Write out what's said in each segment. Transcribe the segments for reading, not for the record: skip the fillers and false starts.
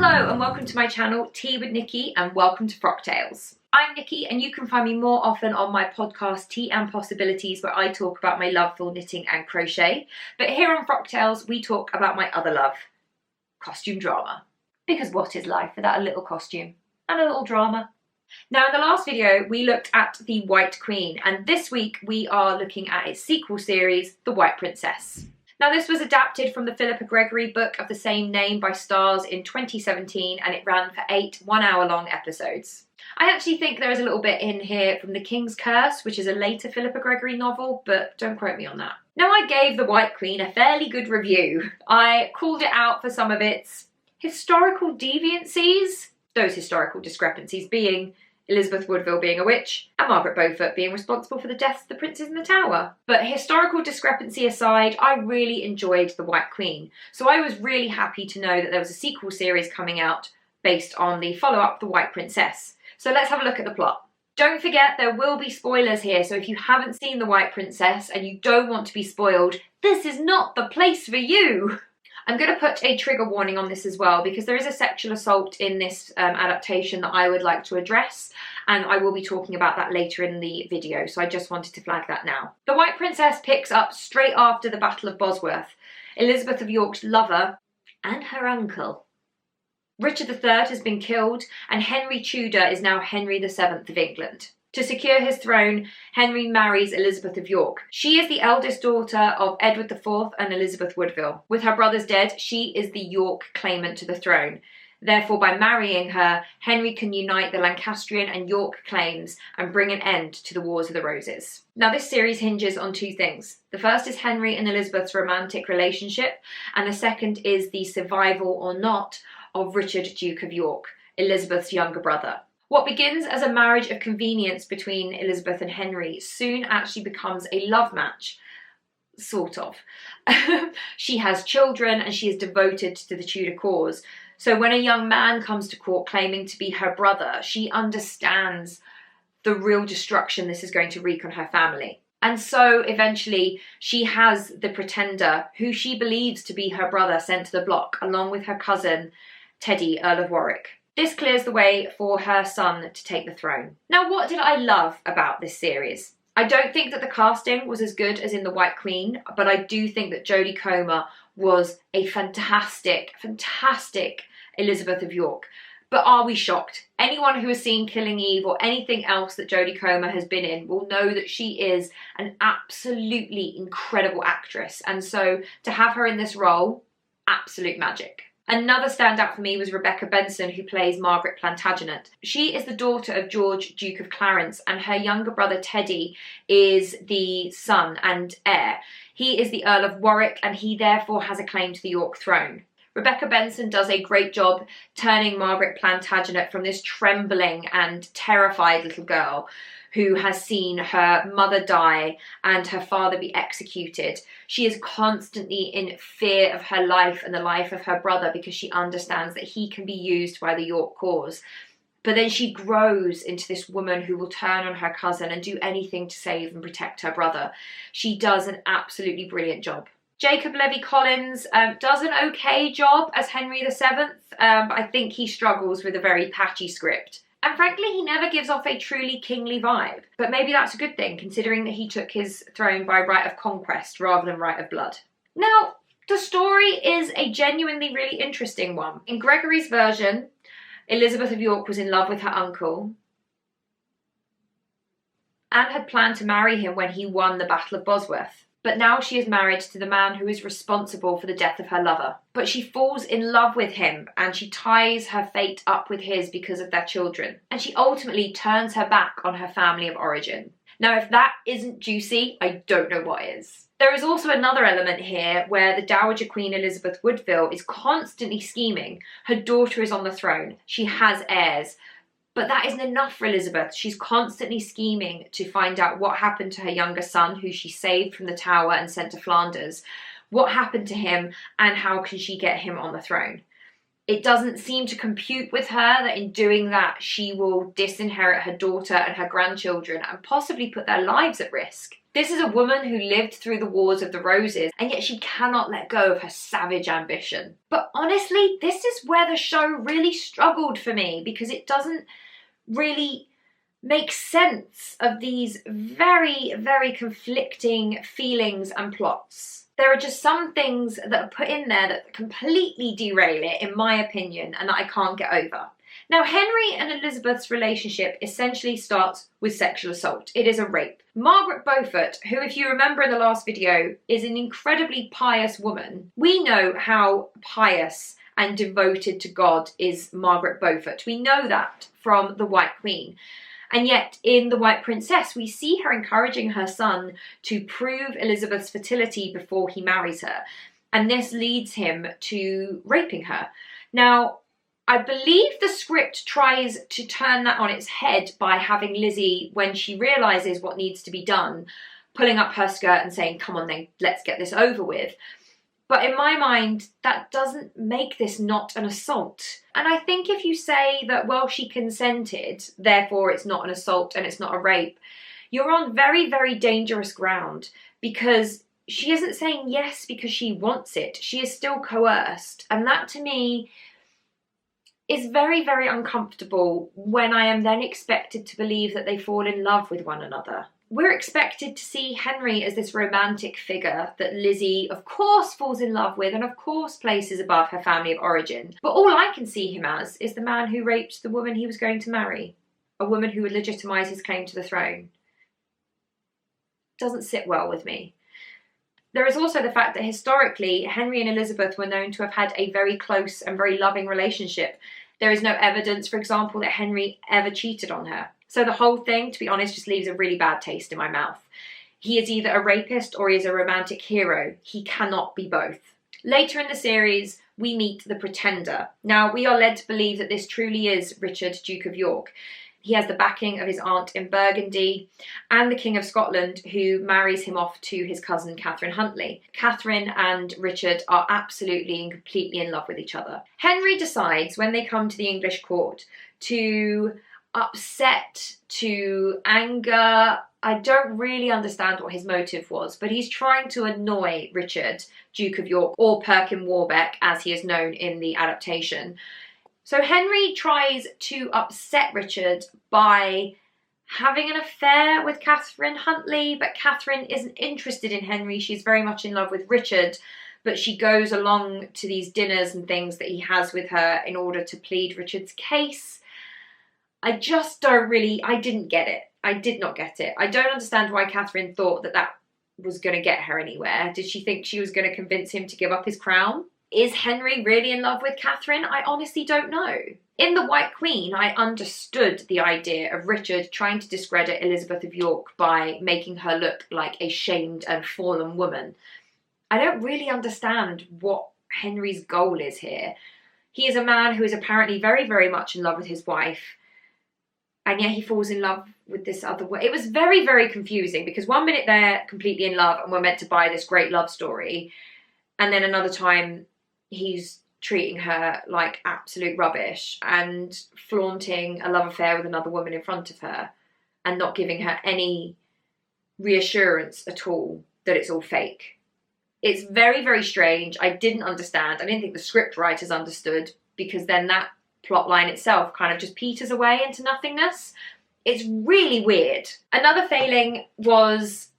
Hello and welcome to my channel, Tea with Nikki, and welcome to Frock Tales. I'm Nikki and you can find me more often on my podcast Tea and Possibilities, where I talk about my love for knitting and crochet. But here on Frock Tales we talk about my other love, costume drama. Because what is life without a little costume and a little drama? Now in the last video we looked at The White Queen, and this week we are looking at its sequel series, The White Princess. Now this was adapted from the Philippa Gregory book of the same name by Starz in 2017, and it ran for 8 one-hour-long episodes. I actually think there is a little bit in here from The King's Curse, which is a later Philippa Gregory novel, but don't quote me on that. Now I gave The White Queen a fairly good review. I called it out for some of its historical deviancies, those historical discrepancies being Elizabeth Woodville being a witch, and Margaret Beaufort being responsible for the deaths of the princes in the Tower. But historical discrepancy aside, I really enjoyed The White Queen, so I was really happy to know that there was a sequel series coming out based on the follow-up, The White Princess. So let's have a look at the plot. Don't forget there will be spoilers here, so if you haven't seen The White Princess and you don't want to be spoiled, this is not the place for you! I'm going to put a trigger warning on this as well, because there is a sexual assault in this adaptation that I would like to address, and I will be talking about that later in the video, so I just wanted to flag that now. The White Princess picks up straight after the Battle of Bosworth, Elizabeth of York's lover and her uncle. Richard III has been killed, and Henry Tudor is now Henry VII of England. To secure his throne, Henry marries Elizabeth of York. She is the eldest daughter of Edward IV and Elizabeth Woodville. With her brothers dead, she is the York claimant to the throne. Therefore, by marrying her, Henry can unite the Lancastrian and York claims and bring an end to the Wars of the Roses. Now, this series hinges on two things. The first is Henry and Elizabeth's romantic relationship, and the second is the survival or not of Richard, Duke of York, Elizabeth's younger brother. What begins as a marriage of convenience between Elizabeth and Henry soon actually becomes a love match, sort of. She has children and she is devoted to the Tudor cause. So when a young man comes to court claiming to be her brother, she understands the real destruction this is going to wreak on her family. And so eventually she has the pretender, who she believes to be her brother, sent to the block, along with her cousin, Teddy, Earl of Warwick. This clears the way for her son to take the throne. Now, what did I love about this series? I don't think that the casting was as good as in The White Queen, but I do think that Jodie Comer was a fantastic, fantastic Elizabeth of York. But are we shocked? Anyone who has seen Killing Eve or anything else that Jodie Comer has been in will know that she is an absolutely incredible actress. And so to have her in this role, absolute magic. Another standout for me was Rebecca Benson, who plays Margaret Plantagenet. She is the daughter of George, Duke of Clarence, and her younger brother Teddy is the son and heir. He is the Earl of Warwick, and he therefore has a claim to the York throne. Rebecca Benson does a great job turning Margaret Plantagenet from this trembling and terrified little girl who has seen her mother die and her father be executed. She is constantly in fear of her life and the life of her brother, because she understands that he can be used by the York cause. But then she grows into this woman who will turn on her cousin and do anything to save and protect her brother. She does an absolutely brilliant job. Jacob Levy-Collins does an okay job as Henry VII, but I think he struggles with a very patchy script. And frankly, he never gives off a truly kingly vibe. But maybe that's a good thing, considering that he took his throne by right of conquest rather than right of blood. Now, the story is a genuinely really interesting one. In Gregory's version, Elizabeth of York was in love with her uncle and had planned to marry him when he won the Battle of Bosworth. But now she is married to the man who is responsible for the death of her lover. But she falls in love with him, and she ties her fate up with his because of their children. And she ultimately turns her back on her family of origin. Now, if that isn't juicy, I don't know what is. There is also another element here where the Dowager Queen Elizabeth Woodville is constantly scheming. Her daughter is on the throne. She has heirs. But that isn't enough for Elizabeth. She's constantly scheming to find out what happened to her younger son, who she saved from the Tower and sent to Flanders. What happened to him, and how can she get him on the throne? It doesn't seem to compute with her that in doing that, she will disinherit her daughter and her grandchildren and possibly put their lives at risk. This is a woman who lived through the Wars of the Roses, and yet she cannot let go of her savage ambition. But honestly, this is where the show really struggled for me, because it doesn't really make sense of these very, very conflicting feelings and plots. There are just some things that are put in there that completely derail it, in my opinion, and that I can't get over. Now, Henry and Elizabeth's relationship essentially starts with sexual assault. It is a rape. Margaret Beaufort, who, if you remember in the last video, is an incredibly pious woman. We know how pious and devoted to God is Margaret Beaufort. We know that from The White Queen. And yet, in The White Princess, we see her encouraging her son to prove Elizabeth's fertility before he marries her. And this leads him to raping her. Now, I believe the script tries to turn that on its head by having Lizzie, when she realises what needs to be done, pulling up her skirt and saying, "Come on then, let's get this over with." But in my mind, that doesn't make this not an assault. And I think if you say that, well, she consented, therefore it's not an assault and it's not a rape, you're on very, very dangerous ground, because she isn't saying yes because she wants it. She is still coerced. And that, to me, is very, very uncomfortable when I am then expected to believe that they fall in love with one another. We're expected to see Henry as this romantic figure that Lizzie, of course, falls in love with and, of course, places above her family of origin. But all I can see him as is the man who raped the woman he was going to marry, a woman who would legitimise his claim to the throne. Doesn't sit well with me. There is also the fact that historically, Henry and Elizabeth were known to have had a very close and very loving relationship. There is no evidence, for example, that Henry ever cheated on her. So the whole thing, to be honest, just leaves a really bad taste in my mouth. He is either a rapist or he is a romantic hero. He cannot be both. Later in the series, we meet the Pretender. Now, we are led to believe that this truly is Richard, Duke of York. He has the backing of his aunt in Burgundy and the King of Scotland, who marries him off to his cousin Catherine Huntley. Catherine and Richard are absolutely and completely in love with each other. Henry decides, when they come to the English court, to upset, to anger. I don't really understand what his motive was, but he's trying to annoy Richard, Duke of York, or Perkin Warbeck, as he is known in the adaptation. So Henry tries to upset Richard by having an affair with Catherine Huntley, but Catherine isn't interested in Henry. She's very much in love with Richard, but she goes along to these dinners and things that he has with her in order to plead Richard's case. I didn't get it. I did not get it. I don't understand why Catherine thought that that was going to get her anywhere. Did she think she was going to convince him to give up his crown? Is Henry really in love with Catherine? I honestly don't know. In The White Queen, I understood the idea of Richard trying to discredit Elizabeth of York by making her look like a shamed and fallen woman. I don't really understand what Henry's goal is here. He is a man who is apparently very, very much in love with his wife, and yet he falls in love with this other woman. It was very, very confusing, because one minute they're completely in love and we're meant to buy this great love story, and then another time he's treating her like absolute rubbish and flaunting a love affair with another woman in front of her and not giving her any reassurance at all that it's all fake. It's very, very strange. I didn't understand. I didn't think the script writers understood, because then that plot line itself kind of just peters away into nothingness. It's really weird. Another failing was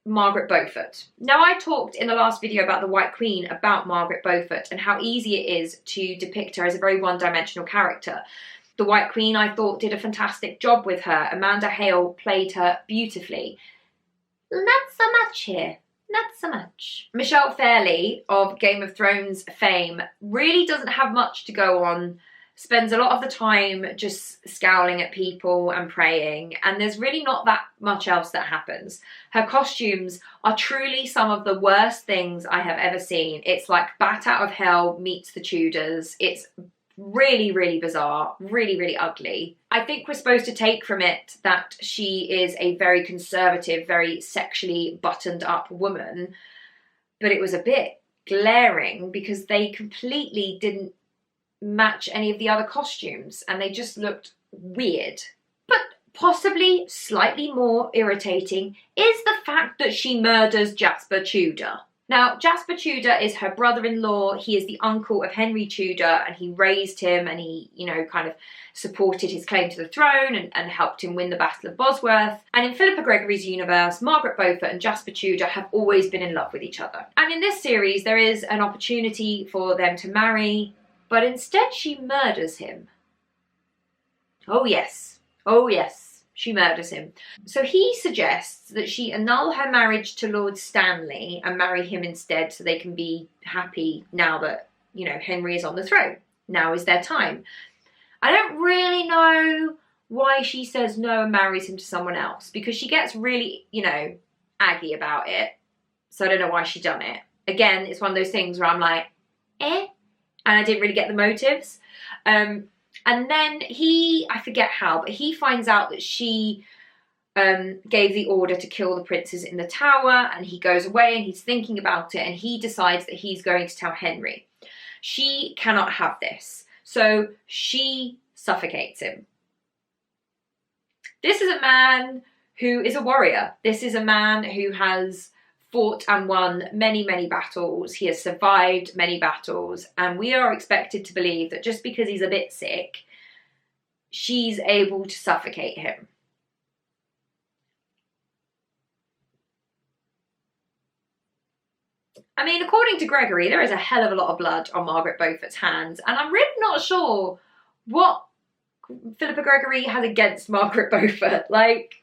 Margaret Beaufort. Now, I talked in the last video about The White Queen about Margaret Beaufort and how easy it is to depict her as a very one-dimensional character. The White Queen, I thought, did a fantastic job with her. Amanda Hale played her beautifully. Not so much here. Not so much. Michelle Fairley of Game of Thrones fame really doesn't have much to go on. Spends a lot of the time just scowling at people and praying, and there's really not that much else that happens. Her costumes are truly some of the worst things I have ever seen. It's like Bat Out of Hell meets the Tudors. It's really, really bizarre, really, really ugly. I think we're supposed to take from it that she is a very conservative, very sexually buttoned up woman, but it was a bit glaring because they completely didn't match any of the other costumes, and they just looked weird. But possibly slightly more irritating is the fact that she murders Jasper Tudor. Now, Jasper Tudor is her brother-in-law. He is the uncle of Henry Tudor, and he raised him, and he, you know, kind of supported his claim to the throne and helped him win the Battle of Bosworth. And in Philippa Gregory's universe, Margaret Beaufort and Jasper Tudor have always been in love with each other. And in this series, there is an opportunity for them to marry, but instead she murders him. Oh yes, she murders him. So he suggests that she annul her marriage to Lord Stanley and marry him instead, so they can be happy now that, you know, Henry is on the throne. Now is their time. I don't really know why she says no and marries him to someone else, because she gets really, you know, aggy about it. So I don't know why she done it. Again, it's one of those things where I'm like, and I didn't really get the motives. And then I forget how, but he finds out that she gave the order to kill the princes in the tower, and he goes away and he's thinking about it, and he decides that he's going to tell Henry. She cannot have this, so she suffocates him. This is a man who is a warrior. This is a man who has fought and won many, many battles. He has survived many battles, and we are expected to believe that just because he's a bit sick, she's able to suffocate him. I mean, according to Gregory, there is a hell of a lot of blood on Margaret Beaufort's hands, and I'm really not sure what Philippa Gregory has against Margaret Beaufort. Like,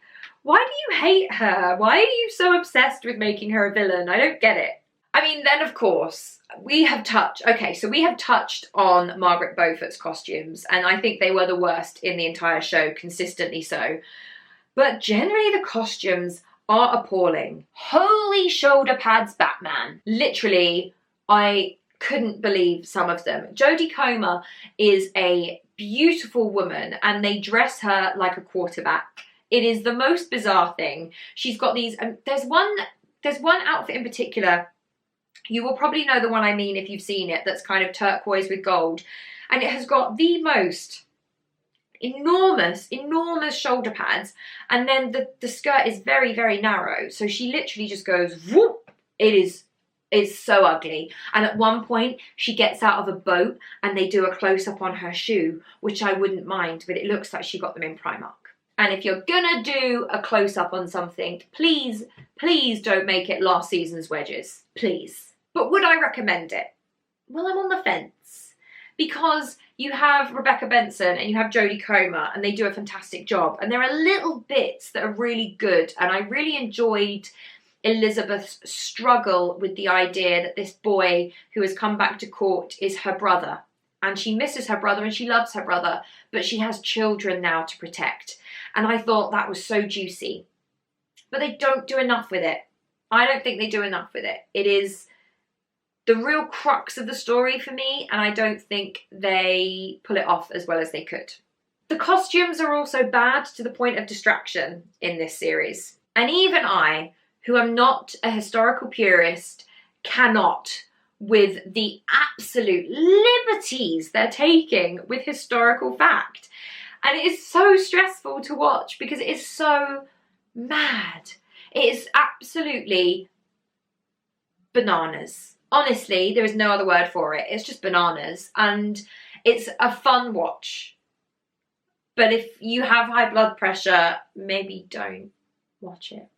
why do you hate her? Why are you so obsessed with making her a villain? I don't get it. I mean, then of course, we have touched on Margaret Beaufort's costumes, and I think they were the worst in the entire show, consistently so. But generally the costumes are appalling. Holy shoulder pads, Batman. Literally, I couldn't believe some of them. Jodie Comer is a beautiful woman, and they dress her like a quarterback. It is the most bizarre thing. She's got these, there's one outfit in particular, you will probably know the one I mean if you've seen it, that's kind of turquoise with gold. And it has got the most enormous shoulder pads. And then the skirt is very, very narrow. So she literally just goes, whoop. It's so ugly. And at one point, she gets out of a boat and they do a close-up on her shoe, which I wouldn't mind, but it looks like she got them in Primark. And if you're gonna do a close-up on something, please don't make it last season's wedges. Please. But would I recommend it? Well, I'm on the fence. Because you have Rebecca Benson and you have Jodie Comer, and they do a fantastic job. And there are little bits that are really good. And I really enjoyed Elizabeth's struggle with the idea that this boy who has come back to court is her brother. And she misses her brother and she loves her brother, but she has children now to protect. And I thought that was so juicy. But they don't do enough with it. I don't think they do enough with it. It is the real crux of the story for me, and I don't think they pull it off as well as they could. The costumes are also bad to the point of distraction in this series. And even I, who am not a historical purist, cannot, with the absolute liberties they're taking with historical fact. And it is so stressful to watch because it is so mad. It is absolutely bananas. Honestly, there is no other word for it. It's just bananas. And it's a fun watch. But if you have high blood pressure, maybe don't watch it.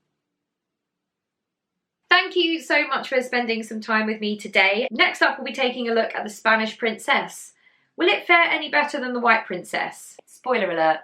Thank you so much for spending some time with me today. Next up, we'll be taking a look at the Spanish princess. Will it fare any better than the White Princess? Spoiler alert.